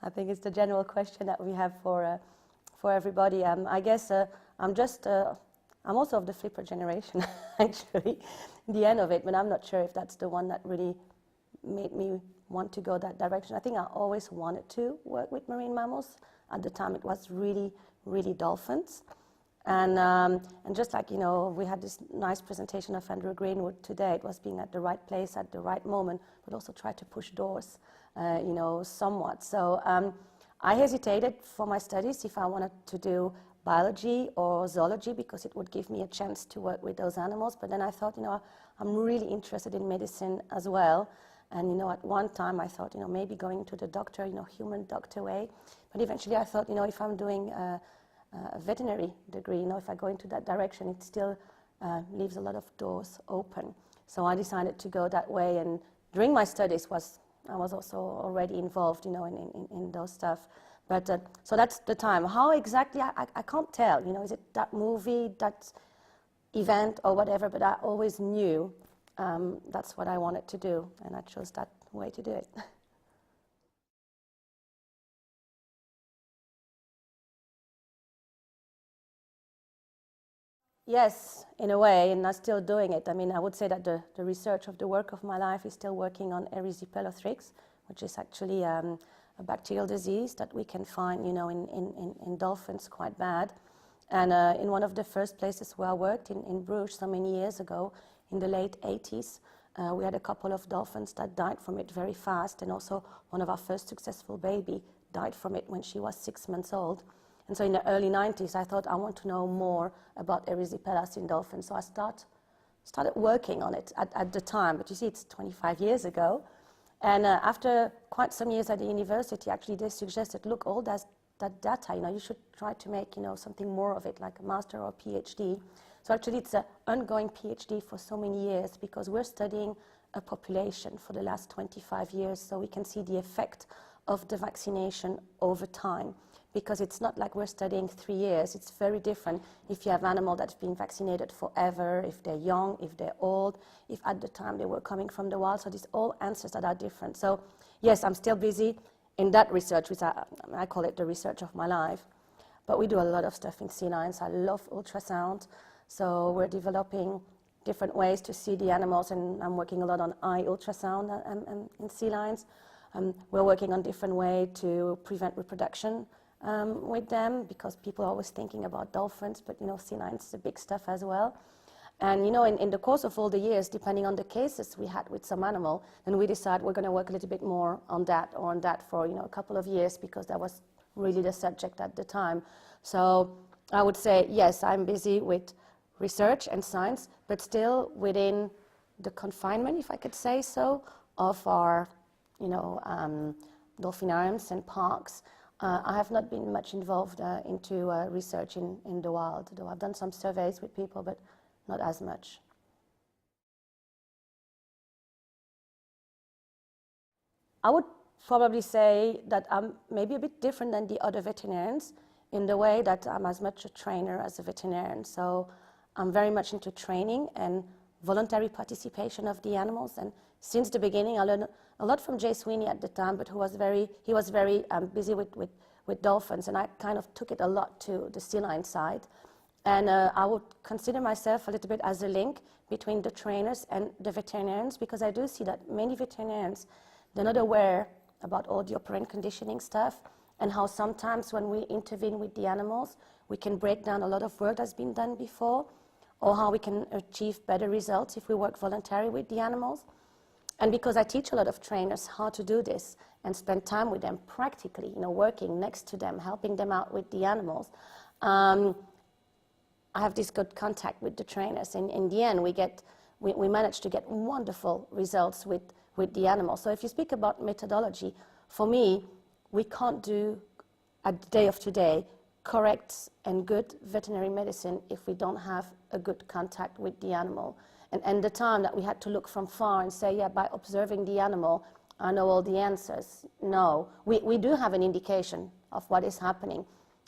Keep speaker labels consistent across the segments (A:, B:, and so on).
A: I think it's the general question that we have for everybody. I guess I'm also of the flipper generation, actually, the end of it, but I'm not sure if that's the one that really made me want to go that direction. I think I always wanted to work with marine mammals. At the time, it was really, really dolphins. And just like, we had this nice presentation of Andrew Greenwood today, it was being at the right place at the right moment, but also try to push doors, somewhat. So I hesitated for my studies if I wanted to do biology or zoology because it would give me a chance to work with those animals. But then I thought, I'm really interested in medicine as well. And, at one time I thought, maybe going to the doctor, human doctor way. But eventually I thought, if I'm doing a veterinary degree, if I go into that direction, it still leaves a lot of doors open. So I decided to go that way. And during my studies I was also already involved, in those stuff. But so that's the time. How exactly, I can't tell, is it that movie, that event or whatever, but I always knew that's what I wanted to do, and I chose that way to do it. Yes, in a way, and I'm still doing it. I mean, I would say that the research of the work of my life is still working on erysipelathrix, which is actually a bacterial disease that we can find, in dolphins quite bad. And in one of the first places where I worked, in Bruges, so many years ago, in the late 80s, we had a couple of dolphins that died from it very fast, and also one of our first successful baby died from it when she was 6 months old. And so in the early 90s, I thought I want to know more about erysipelas in dolphins. So I started working on it at the time. But you see, it's 25 years ago. And after quite some years at the university, actually, they suggested, look, all that data, you should try to make, something more of it, like a master or a PhD. So actually, it's an ongoing PhD for so many years because we're studying a population for the last 25 years, so we can see the effect of the vaccination over time. Because it's not like we're studying 3 years. It's very different if you have animals that have been vaccinated forever, if they're young, if they're old, if at the time they were coming from the wild. So these all answers that are different. So yes, I'm still busy in that research, which I call it the research of my life. But we do a lot of stuff in sea lions. I love ultrasound. So we're developing different ways to see the animals, and I'm working a lot on eye ultrasound in sea lions. We're working on different ways to prevent reproduction with them, because people are always thinking about dolphins, but sea lions is a big stuff as well. And in the course of all the years, depending on the cases we had with some animal, then we decide we're going to work a little bit more on that or on that for a couple of years, because that was really the subject at the time. So I would say yes, I'm busy with research and science, but still within the confinement, if I could say so, of our dolphinariums and parks. I have not been much involved into research in the wild, though I've done some surveys with people, but not as much. I would probably say that I'm maybe a bit different than the other veterinarians in the way that I'm as much a trainer as a veterinarian. So I'm very much into training and voluntary participation of the animals. And since the beginning, I learned a lot from Jay Sweeney at the time, but he was very busy with dolphins, and I kind of took it a lot to the sea lion side. And I would consider myself a little bit as a link between the trainers and the veterinarians, because I do see that many veterinarians, they're not aware about all the operant conditioning stuff, and how sometimes when we intervene with the animals, we can break down a lot of work that's been done before, or how we can achieve better results if we work voluntarily with the animals. And because I teach a lot of trainers how to do this and spend time with them practically, working next to them, helping them out with the animals, I have this good contact with the trainers. And in the end, we manage to get wonderful results with the animals. So if you speak about methodology, for me, we can't do, at the day of today, correct and good veterinary medicine if we don't have a good contact with the animal. And the time that we had to look from far and say, yeah, by observing the animal, I know all the answers. No, we do have an indication of what is happening,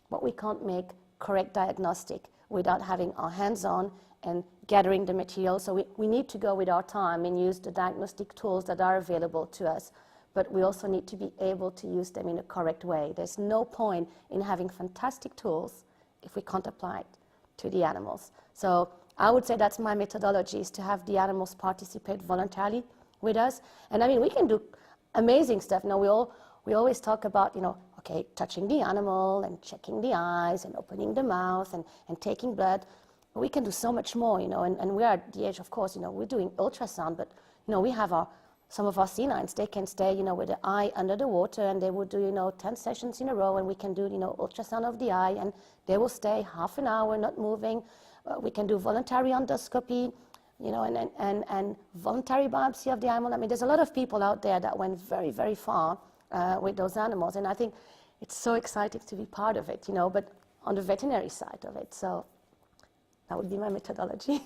A: but we can't make correct diagnostic without having our hands on and gathering the material. So we need to go with our time and use the diagnostic tools that are available to us. but we also need to be able to use them in a correct way. There's no point in having fantastic tools if we can't apply it to the animals. So I would say that's my methodology, is to have the animals participate voluntarily with us. And I mean, we can do amazing stuff. Now, we always talk about, okay, touching the animal and checking the eyes and opening the mouth and taking blood. But we can do so much more, and we are at the age, of course, we're doing ultrasound, but, we have some of our canines, they can stay, with the eye under the water, and they would do, 10 sessions in a row, and we can do, ultrasound of the eye, and they will stay half an hour not moving. We can do voluntary endoscopy, and voluntary biopsy of the animal. I mean, there's a lot of people out there that went very, very far with those animals, and I think it's so exciting to be part of it, but on the veterinary side of it. So that would be my methodology.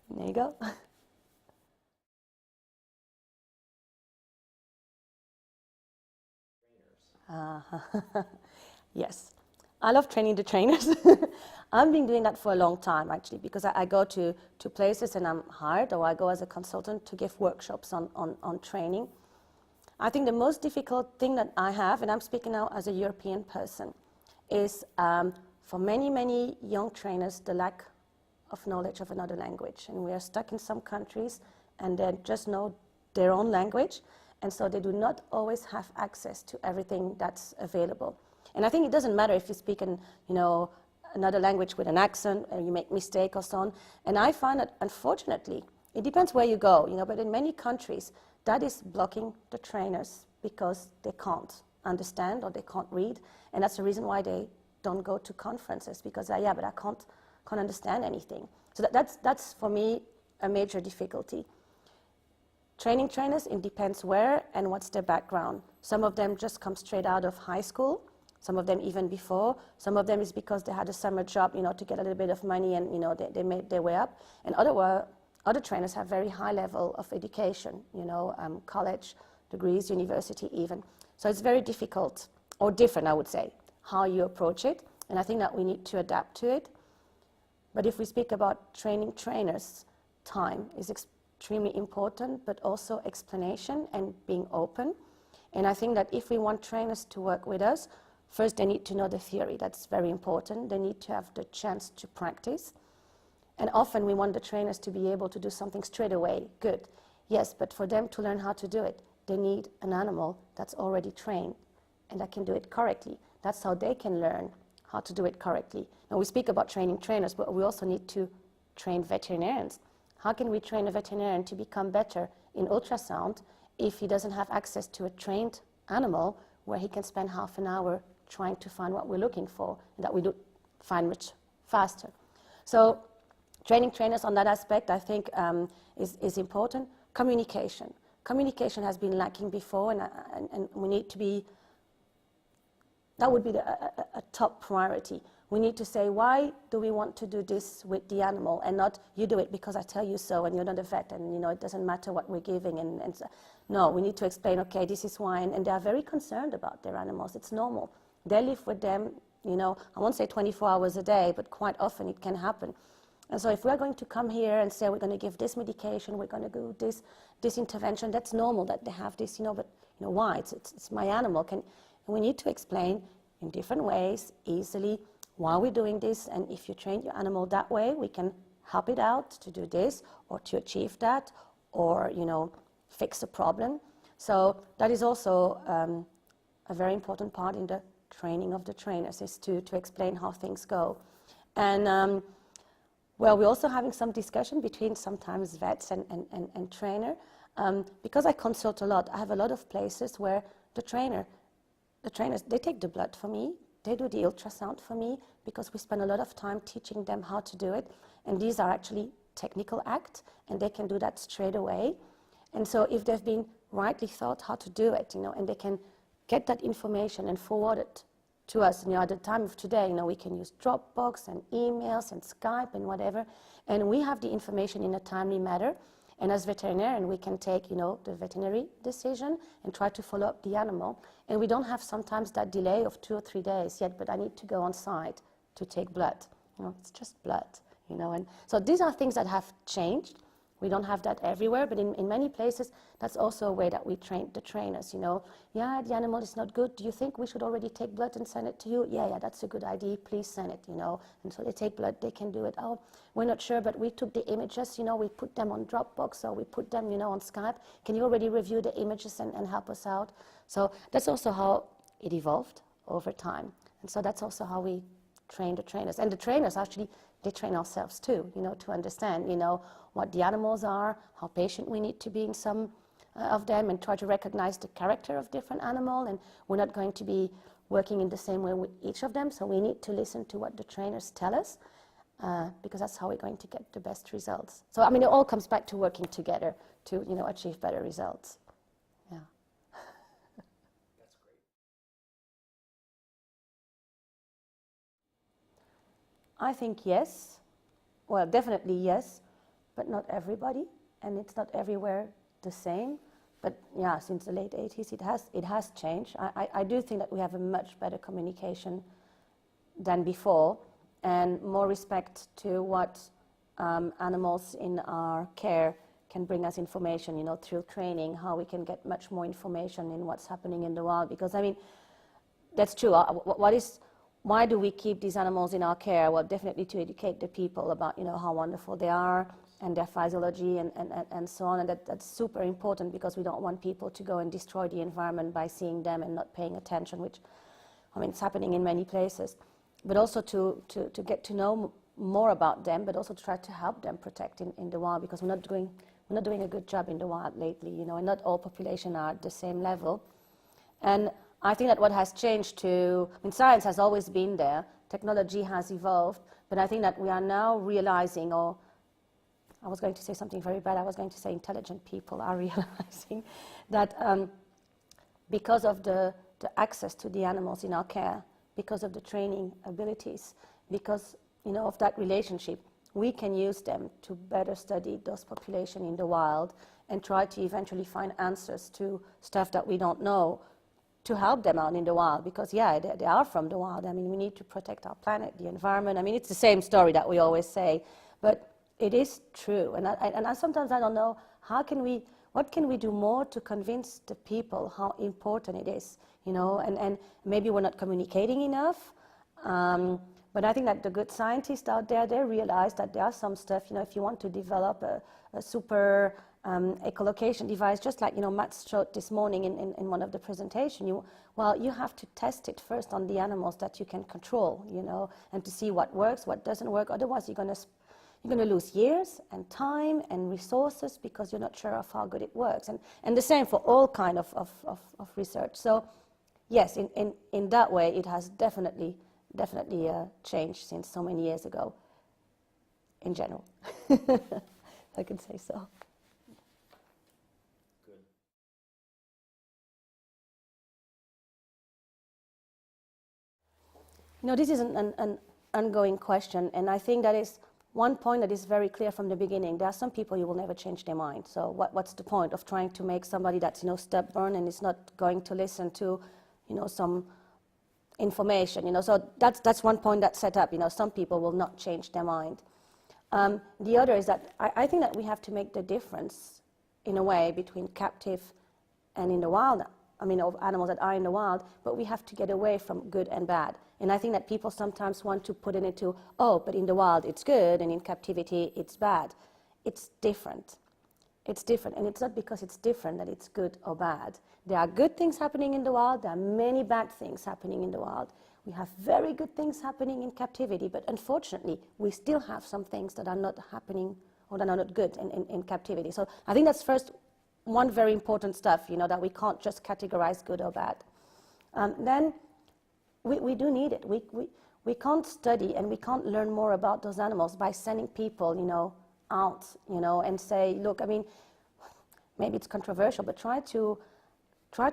A: There you go. Yes, I love training the trainers. I've been doing that for a long time, actually, because I go to places and I'm hired, or I go as a consultant to give workshops on training. I think the most difficult thing that I have, and I'm speaking now as a European person, is for many, many young trainers, the lack of knowledge of another language. And we are stuck in some countries and they just know their own language, and so they do not always have access to everything that's available. And I think it doesn't matter if you speak another language with an accent, and you make mistake or so on. And I find that, unfortunately, it depends where you go, but in many countries, that is blocking the trainers because they can't understand or they can't read. And that's the reason why they don't go to conferences, because, but I can't understand anything. So that's for me a major difficulty. Training trainers, it depends where and what's their background. Some of them just come straight out of high school, some of them even before. Some of them is because they had a summer job, to get a little bit of money, and they made their way up. And other trainers have very high level of education, college degrees, university even. So it's very difficult, or different, I would say, how you approach it. And I think that we need to adapt to it. But if we speak about training trainers, time is extremely important, but also explanation and being open. And I think that if we want trainers to work with us, first they need to know the theory. That's very important. They need to have the chance to practice. And often we want the trainers to be able to do something straight away. Good. Yes, but for them to learn how to do it, they need an animal that's already trained and that can do it correctly. That's how they can learn how to do it correctly. Now, we speak about training trainers, but we also need to train veterinarians. How can we train a veterinarian to become better in ultrasound if he doesn't have access to a trained animal where he can spend half an hour trying to find what we're looking for, and that we do find much faster? So training trainers on that aspect, I think, is important. Communication. Communication has been lacking before, and we need to be, that would be a top priority. We need to say, why do we want to do this with the animal, and not you do it because I tell you so, and you're not a vet, and it doesn't matter what we're giving. And so, no, we need to explain, okay, this is why, and they are very concerned about their animals. It's normal. They live with them, I won't say 24 hours a day, but quite often it can happen. And so if we're going to come here and say we're going to give this medication, we're going to do this intervention, that's normal that they have this, but why? It's my animal. And we need to explain in different ways, easily, why we're doing this, and if you train your animal that way, we can help it out to do this, or to achieve that, or, fix a problem. So that is also a very important part in the training of the trainers, is to explain how things go. And well, we're also having some discussion between sometimes vets and trainer. Because I consult a lot, I have a lot of places where the trainers, they take the blood for me, they do the ultrasound for me, because we spend a lot of time teaching them how to do it. And these are actually technical acts, and they can do that straight away. And so if they've been rightly taught how to do it, and they can get that information and forward it to us. At the time of today, we can use Dropbox and emails and Skype and whatever, and we have the information in a timely manner. And as veterinarian, we can take, the veterinary decision and try to follow up the animal. And we don't have sometimes that delay of 2 or 3 days yet, but I need to go on site to take blood. It's just blood, And so these are things that have changed. We don't have that everywhere, but in many places, that's also a way that we train the trainers, you know. Yeah, the animal is not good. Do you think we should already take blood and send it to you? Yeah, that's a good idea. Please send it, you know. And so they take blood, they can do it. Oh, we're not sure, but we took the images, you know, we put them on Dropbox or we put them, you know, on Skype. Can you already review the images and help us out? So that's also how it evolved over time. And so that's also how we train the trainers. And the trainers actually, they train ourselves too, you know, to understand, you know, what the animals are, how patient we need to be in some of them, and try to recognize the character of different animal. And we're not going to be working in the same way with each of them, so we need to listen to what the trainers tell us, because that's how we're going to get the best results. So, I mean, it all comes back to working together to, you know, achieve better results. Yeah.
B: That's great.
A: I think yes. Well, definitely yes, but not everybody, and it's not everywhere the same. But yeah, since the late 80s, it has changed. I do think that we have a much better communication than before, and more respect to what animals in our care can bring us information, you know, through training, how we can get much more information in what's happening in the wild. Because, I mean, that's true. Why do we keep these animals in our care? Well, definitely to educate the people about, you know, how wonderful they are and their physiology and so on. And that's super important, because we don't want people to go and destroy the environment by seeing them and not paying attention, which, I mean, it's happening in many places. But also to get to know more about them, but also to try to help them protect in the wild, because we're not doing a good job in the wild lately, you know, and not all populations are at the same level. And I think that what has changed too, I mean, science has always been there, technology has evolved, but I think that we are now realizing, or I was going to say something very bad, I was going to say intelligent people are realizing that because of the access to the animals in our care, because of the training abilities, because, you know, of that relationship, we can use them to better study those populations in the wild and try to eventually find answers to stuff that we don't know, to help them out in the wild. Because, yeah, they are from the wild. I mean, we need to protect our planet, the environment. I mean, it's the same story that we always say, but it is true. And I sometimes I don't know, what can we do more to convince the people how important it is, you know, and maybe we're not communicating enough. But I think that the good scientists out there, they realize that there are some stuff, you know, if you want to develop a super echolocation device, just like, you know, Matt showed this morning in one of the presentations, you have to test it first on the animals that you can control, you know, and to see what works, what doesn't work. Otherwise, you're going to lose years and time and resources, because you're not sure of how good it works. And the same for all kind of research. So, yes, in that way, it has definitely changed since so many years ago, in general. I can say so.
B: Good.
A: You know, this is an ongoing question, and I think that is one point that is very clear from the beginning. There are some people who will never change their mind. So what's the point of trying to make somebody that's, you know, stubborn and is not going to listen to, you know, some information, you know? So that's one point that's set up. You know, some people will not change their mind. The other is that I think that we have to make the difference, in a way, between captive and in the wild. I mean, of animals that are in the wild, but we have to get away from good and bad. And I think that people sometimes want to put it into, oh, but in the wild it's good, and in captivity it's bad. It's different. It's different, and it's not because it's different that it's good or bad. There are good things happening in the wild, there are many bad things happening in the wild. We have very good things happening in captivity, but unfortunately, we still have some things that are not happening or that are not good in captivity. So I think that's first one very important stuff, you know, that we can't just categorize good or bad. Then we do need it. We can't study and we can't learn more about those animals by sending people, you know, out, you know, and say, look, I mean, maybe it's controversial, but try to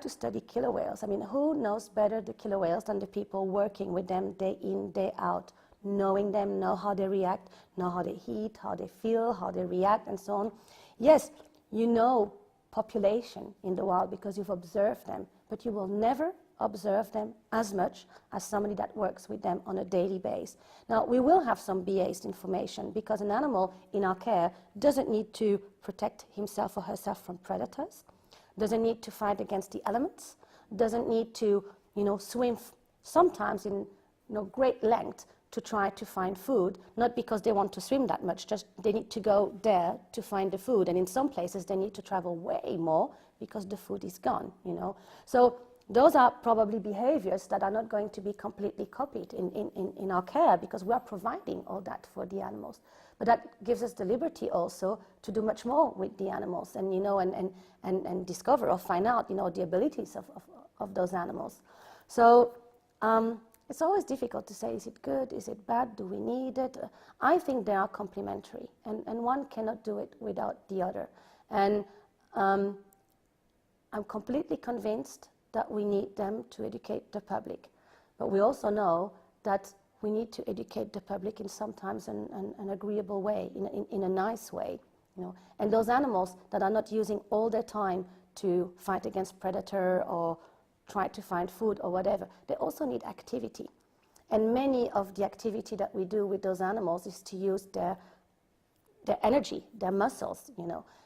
A: study killer whales. I mean, who knows better the killer whales than the people working with them day in, day out, knowing them, know how they react, know how they eat, how they feel, how they react, and so on. Yes, you know population in the wild because you've observed them, but you will never observe them as much as somebody that works with them on a daily basis. Now, we will have some biased information because an animal in our care doesn't need to protect himself or herself from predators, doesn't need to fight against the elements, doesn't need to, swim sometimes in great length to try to find food, not because they want to swim that much, just they need to go there to find the food. And in some places, they need to travel way more because the food is gone, So those are probably behaviors that are not going to be completely copied in our care because we are providing all that for the animals. But that gives us the liberty also to do much more with the animals and, and discover or find out, the abilities of those animals. So it's always difficult to say, is it good, is it bad, do we need it? I think they are complementary, and one cannot do it without the other. And I'm completely convinced that we need them to educate the public. But we also know that we need to educate the public in sometimes an agreeable way, in a nice way. And those animals that are not using all their time to fight against predator or try to find food or whatever, they also need activity. And many of the activity that we do with those animals is to use their energy, their muscles,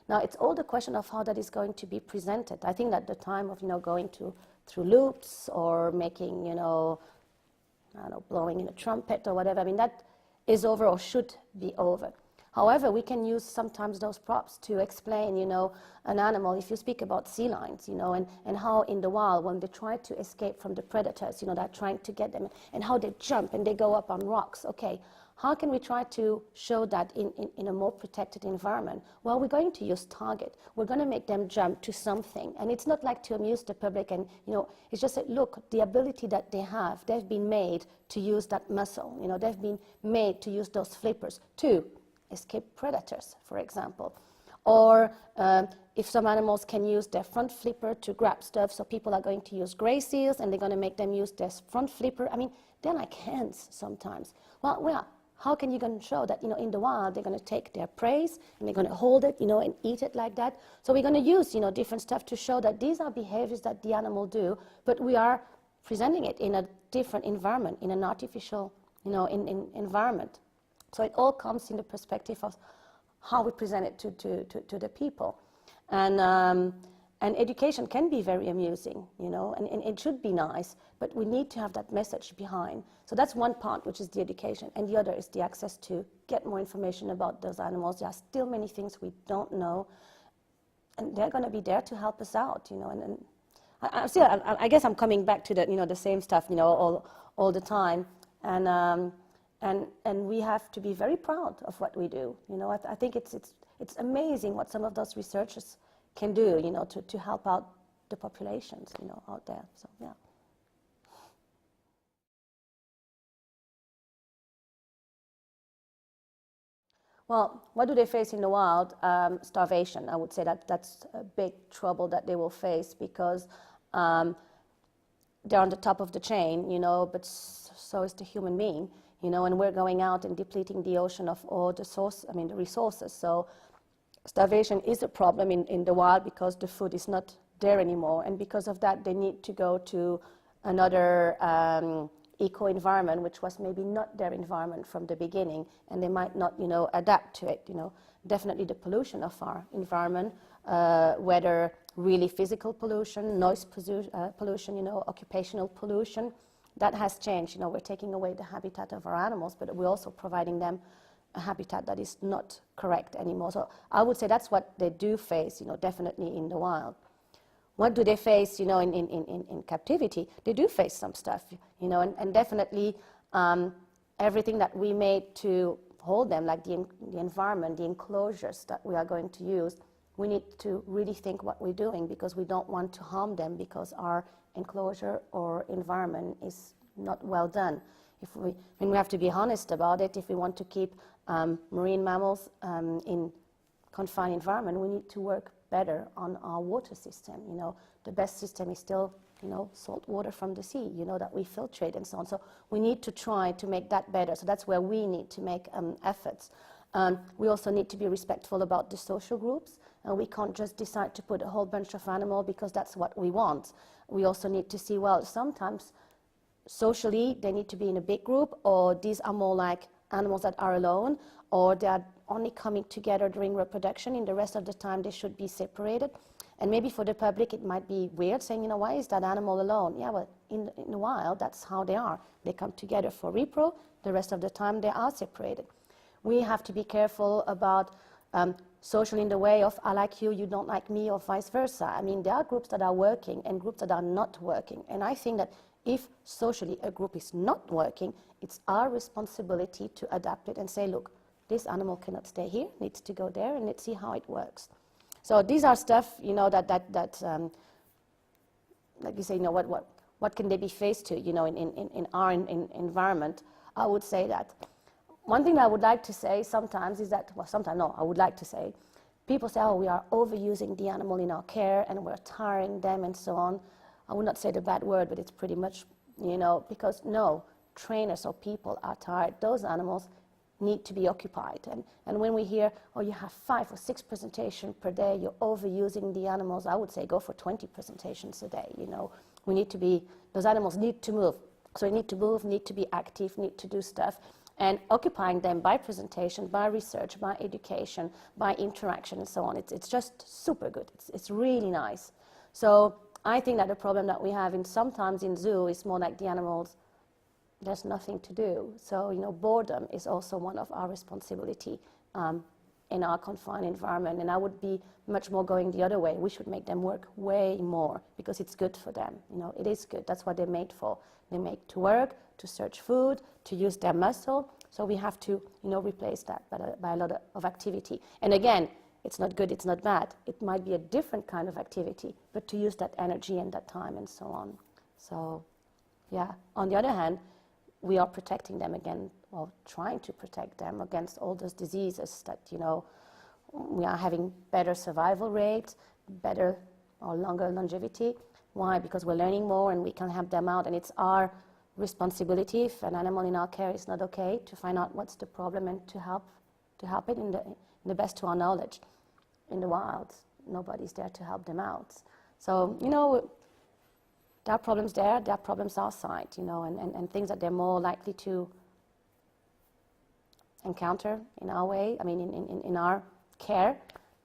A: Now, it's all the question of how that is going to be presented. I think that the time of, going through loops or making, blowing in a trumpet or whatever, that is over or should be over. However, we can use sometimes those props to explain, an animal. If you speak about sea lions, and how in the wild, when they try to escape from the predators, they're trying to get them, and how they jump and they go up on rocks. Okay, how can we try to show that in a more protected environment? Well, we're going to use target. We're going to make them jump to something. And it's not like to amuse the public and, it's just that, look, the ability that they have, they've been made to use that muscle. They've been made to use those flippers to escape predators, for example. Or if some animals can use their front flipper to grab stuff, so people are going to use gray seals and they're going to make them use their front flipper. They're like hands sometimes. Well, how can you going to show that, in the wild, they're going to take their prey and they're going to hold it, and eat it like that? So we're going to use, different stuff to show that these are behaviors that the animal do, but we are presenting it in a different environment, in an artificial, environment. So it all comes in the perspective of how we present it to the people. And education can be very amusing, and it should be nice, but we need to have that message behind. So that's one part, which is the education, and the other is the access to get more information about those animals. There are still many things we don't know, and they're going to be there to help us out, And I guess I'm coming back to the same stuff, all the time, and we have to be very proud of what we do. I think it's amazing what some of those researchers can do, to help out the populations, out there. So, yeah. Well, what do they face in the wild? Starvation. I would say that's a big trouble that they will face because they're on the top of the chain, but so is the human being, and we're going out and depleting the ocean of all the resources. So starvation is a problem in the wild because the food is not there anymore, and because of that, they need to go to another eco-environment, which was maybe not their environment from the beginning, and they might not, adapt to it. Definitely the pollution of our environment, whether really physical pollution, noise pollution, occupational pollution, that has changed. We're taking away the habitat of our animals, but we're also providing them a habitat that is not correct anymore. So I would say that's what they do face, definitely in the wild. What do they face, in captivity? They do face some stuff, and definitely everything that we made to hold them, like the environment, the enclosures that we are going to use, we need to really think what we're doing because we don't want to harm them because our enclosure or environment is not well done. We have to be honest about it. If we want to keep marine mammals in confined environment, we need to work better on our water system. The best system is still, salt water from the sea, that we filtrate and so on. So we need to try to make that better. So that's where we need to make efforts. We also need to be respectful about the social groups And we can't just decide to put a whole bunch of animals because that's what we want. We also need to see, well, sometimes socially they need to be in a big group, or these are more like animals that are alone, or they are only coming together during reproduction. In the rest of the time they should be separated. And maybe for the public it might be weird saying, you know, why is that animal alone? Yeah, well, in the wild that's how they are. They come together for repro, the rest of the time they are separated. We have to be careful about social in the way of I like you, you don't like me, or vice versa. I mean, there are groups that are working and groups that are not working. And I think that if socially a group is not working, it's our responsibility to adapt it and say, look, this animal cannot stay here, needs to go there, and let's see how it works. So these are stuff, you know, that like you say, you know, what can they be faced to, you know, in our environment? I would say that. One thing I would like to say sometimes is that, well, sometimes no, I would like to say, people say, oh, we are overusing the animal in our care and we're tiring them and so on. I would not say the bad word, but it's pretty much, you know, because no, trainers or people are tired. Those animals need to be occupied. And when we hear, oh, you have 5 or 6 presentations per day, you're overusing the animals, I would say go for 20 presentations a day, you know. We need to be, those animals need to move. So they need to move, need to be active, need to do stuff. And occupying them by presentation, by research, by education, by interaction and so on, it's just super good. It's really nice. So I think that the problem that we have sometimes in zoo is more like the animals, there's nothing to do. So, you know, boredom is also one of our responsibility in our confined environment. And I would be much more going the other way. We should make them work way more because it's good for them. You know, it is good. That's what they're made for. They're made to work, to search food, to use their muscle. So we have to, you know, replace that by a lot of activity. And again, it's not good, it's not bad. It might be a different kind of activity, but to use that energy and that time and so on. So, yeah. On the other hand, we are protecting them again, or trying to protect them against all those diseases that, you know, we are having better survival rate, better or longer longevity. Why? Because we're learning more and we can help them out, and it's our responsibility, if an animal in our care is not okay, to find out what's the problem and to help it in the best to our knowledge. In the wild, nobody's there to help them out. So, you know, there are problems there are problems outside, you know, and things that they're more likely to encounter in our way, I mean, in our care,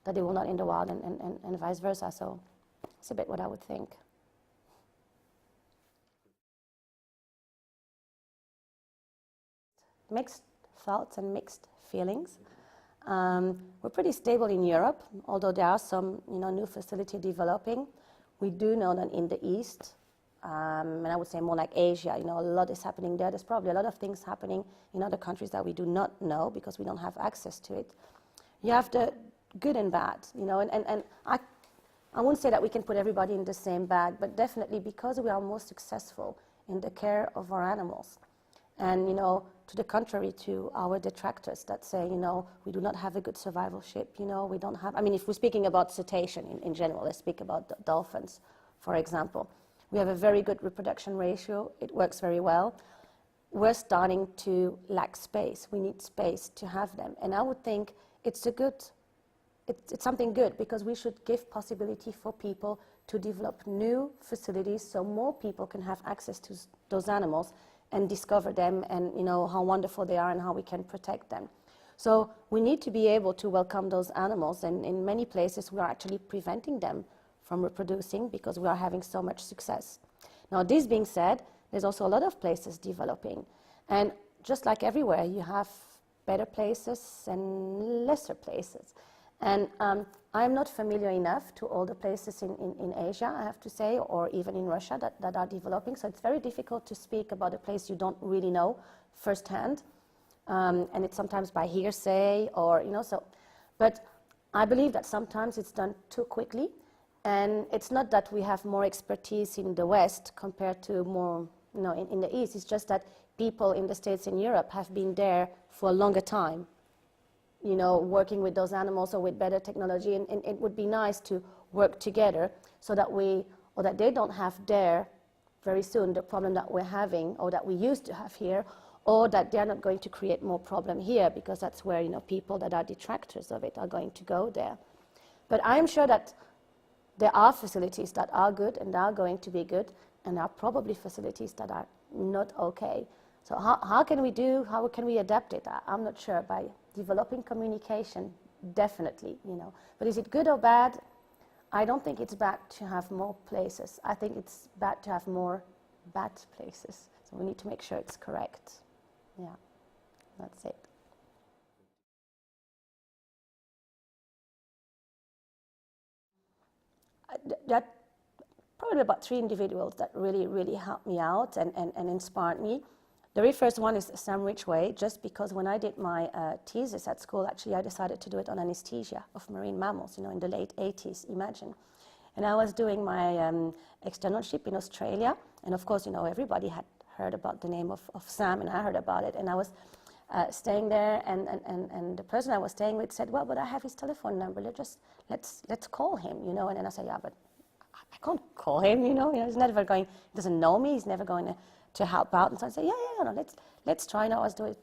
A: that they will not in the wild, and vice versa. So it's a bit what I would think. Mixed thoughts and mixed feelings. We're pretty stable in Europe, although there are some, you know, new facility developing. We do know that in the East, and I would say more like Asia, you know, a lot is happening there. There's probably a lot of things happening in other countries that we do not know because we don't have access to it. You have the good and bad, you know, and I wouldn't say that we can put everybody in the same bag, but definitely because we are more successful in the care of our animals. And, you know, to the contrary to our detractors that say, you know, we do not have a good survivalship, you know, we don't have, I mean, if we're speaking about cetacean in general, let's speak about dolphins, for example. We have a very good reproduction ratio. It works very well. We're starting to lack space. We need space to have them. And I would think it's something good because we should give possibility for people to develop new facilities so more people can have access to those animals and discover them and, you know, how wonderful they are and how we can protect them. So we need to be able to welcome those animals, and in many places we are actually preventing them from reproducing because we are having so much success. Now, this being said, there's also a lot of places developing. And just like everywhere, you have better places and lesser places. And I'm not familiar enough to all the places in Asia, I have to say, or even in Russia that are developing. So it's very difficult to speak about a place you don't really know firsthand. And it's sometimes by hearsay or, you know, so. But I believe that sometimes it's done too quickly. And it's not that we have more expertise in the West compared to more, you know, in the East. It's just that people in the States and Europe have been there for a longer time, you know, working with those animals or with better technology. And it would be nice to work together so that that they don't have there very soon the problem that we're having or that we used to have here, or that they're not going to create more problem here because that's where, you know, people that are detractors of it are going to go there. But I am sure that there are facilities that are good and are going to be good, and there are probably facilities that are not okay. So how can we adapt it? I'm not sure. By developing communication, definitely, But is it good or bad? I don't think it's bad to have more places. I think it's bad to have more bad places. So we need to make sure it's correct. Yeah, that's it. That probably about 3 individuals that really helped me out and inspired me. The very first one is Sam Ridgway, just because when I did my thesis at school, actually I decided to do it on anesthesia of marine mammals, in the late 80s, imagine. And I was doing my externship in Australia, and of course, everybody had heard about the name of Sam, and I heard about it, and I was staying there, and the person I was staying with said, well, but I have his telephone number, let's call him, and then I said, yeah, but I can't call him, he's never going, he doesn't know me, he's never going to help out. And so I said, yeah, let's try. I was doing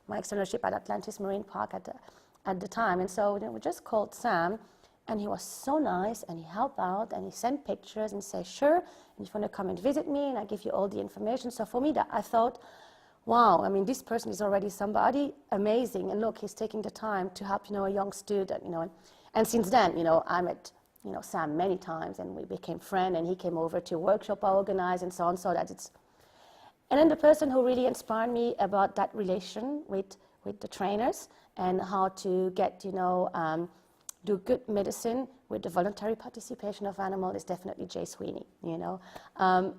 A: my externship at Atlantis Marine Park at the time, and so we just called Sam, and he was so nice, and he helped out, and he sent pictures and said, sure, and if you want to come and visit me, and I give you all the information. So for me, that I thought, wow, I mean, this person is already somebody amazing, and look, he's taking the time to help, a young student, and since then, I met, Sam many times, and we became friends, and he came over to a workshop I organized, and so on, so that it's. And then the person who really inspired me about that relation with the trainers and how to get, do good medicine with the voluntary participation of animals is definitely Jay Sweeney,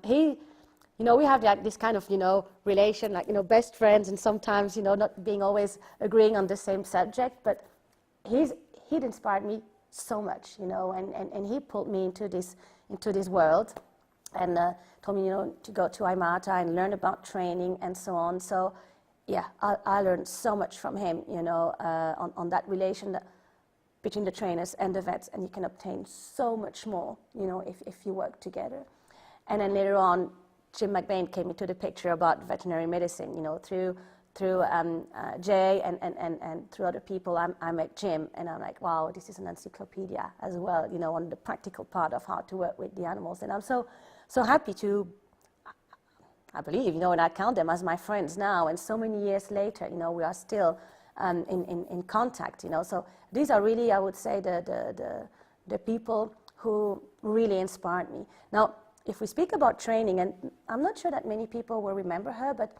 A: He, we have this kind of, relation, like, best friends, and sometimes, not being always agreeing on the same subject, but he'd inspired me so much, and he pulled me into this world, and told me, to go to IMATA and learn about training and so on. So, yeah, I learned so much from him, on that relation between the trainers and the vets, and you can obtain so much more, if you work together. And then later on, Jim McBain came into the picture about veterinary medicine, through Jay and through other people. I met Jim, and I'm like, wow, this is an encyclopedia as well, on the practical part of how to work with the animals. And I'm so happy to, I believe, and I count them as my friends now, and so many years later, we are still in contact, So these are really, I would say, the people who really inspired me. Now, if we speak about training, and I'm not sure that many people will remember her, but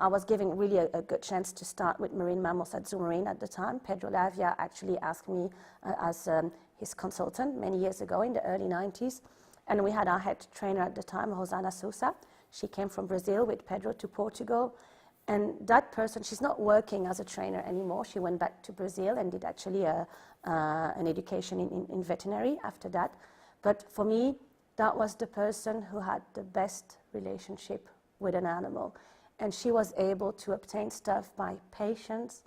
A: I was given really a good chance to start with marine mammals at Zoo Marine at the time. Pedro Lavia actually asked me as his consultant many years ago in the early 90s. And we had our head trainer at the time, Rosana Sousa. She came from Brazil with Pedro to Portugal. And that person, she's not working as a trainer anymore. She went back to Brazil and did actually an education in veterinary after that. But for me, that was the person who had the best relationship with an animal. And she was able to obtain stuff by patience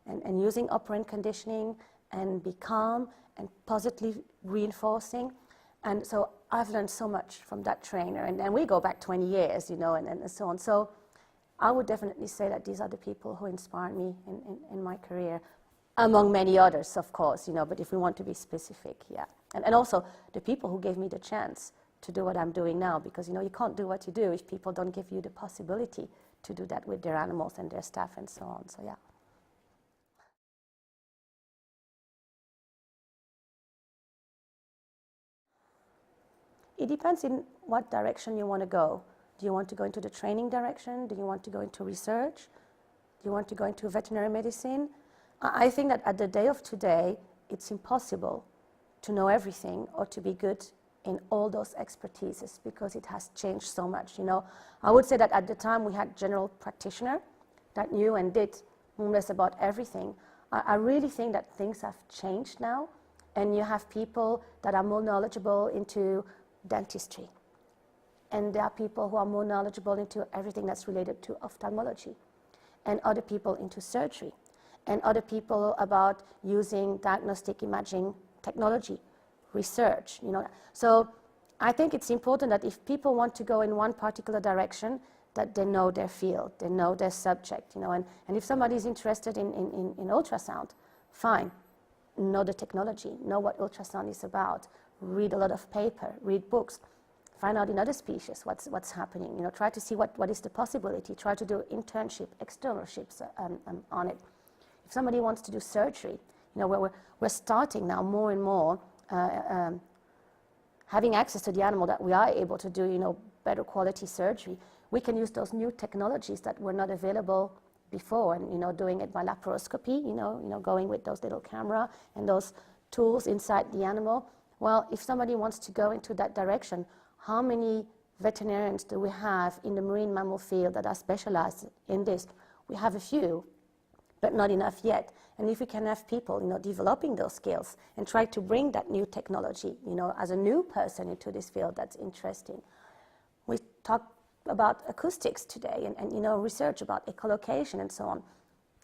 A: and using operant conditioning and be calm and positively reinforcing. And so I've learned so much from that trainer. And we go back 20 years, and so on. So I would definitely say that these are the people who inspired me in my career, among many others, of course, but if we want to be specific, yeah. And also the people who gave me the chance to do what I'm doing now, because, you can't do what you do if people don't give you the possibility to do that with their animals and their staff and so on, so yeah. It depends in what direction you want to go. Do you want to go into the training direction? Do you want to go into research? Do you want to go into veterinary medicine? I think that at the day of today, it's impossible to know everything or to be good in all those expertises because it has changed so much. I would say that at the time we had general practitioner that knew and did more or less about everything. I really think that things have changed now, and you have people that are more knowledgeable into dentistry, and there are people who are more knowledgeable into everything that's related to ophthalmology, and other people into surgery, and other people about using diagnostic imaging technology, research, So I think it's important that if people want to go in one particular direction, that they know their field, they know their subject, and if somebody is interested in ultrasound, fine, know the technology, know what ultrasound is about, read a lot of paper, read books, find out in other species what's happening, you know, try to see what is the possibility, try to do internship, externships on it. If somebody wants to do surgery, you know, we're starting now more and more having access to the animal that we are able to do, you know, better quality surgery. We can use those new technologies that were not available before, and, you know, doing it by laparoscopy, you know, going with those little camera and those tools inside the animal. Well, if somebody wants to go into that direction, how many veterinarians do we have in the marine mammal field that are specialized in this? We have a few, but not enough yet. And if we can have people, you know, developing those skills and try to bring that new technology, you know, as a new person into this field, that's interesting. We talked about acoustics today and you know, research about echolocation and so on.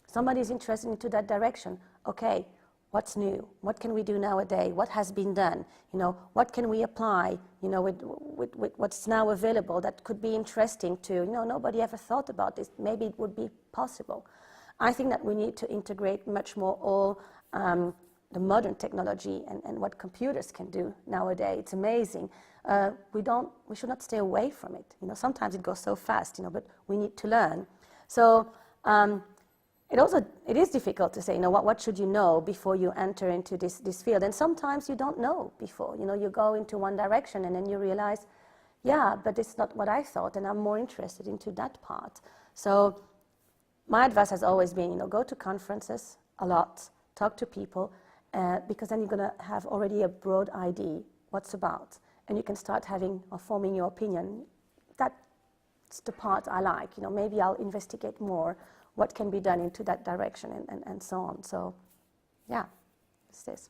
A: Somebody's interested into that direction. Okay, what's new? What can we do nowadays? What has been done? You know, what can we apply, you know, with what's now available that could be interesting to, you know, nobody ever thought about this. Maybe it would be possible. I think that we need to integrate much more all the modern technology and what computers can do nowadays. It's amazing. We should not stay away from it. You know, sometimes it goes so fast, you know, but we need to learn. So it is difficult to say, you know, what should you know before you enter into this field? And sometimes you don't know before. You know, you go into one direction and then you realize, yeah, but it's not what I thought, and I'm more interested into that part. So my advice has always been, you know, go to conferences a lot, talk to people, because then you're going to have already a broad idea what's about, and you can start having or forming your opinion. That's the part I like. You know, maybe I'll investigate more what can be done into that direction and so on. So, yeah, it's this.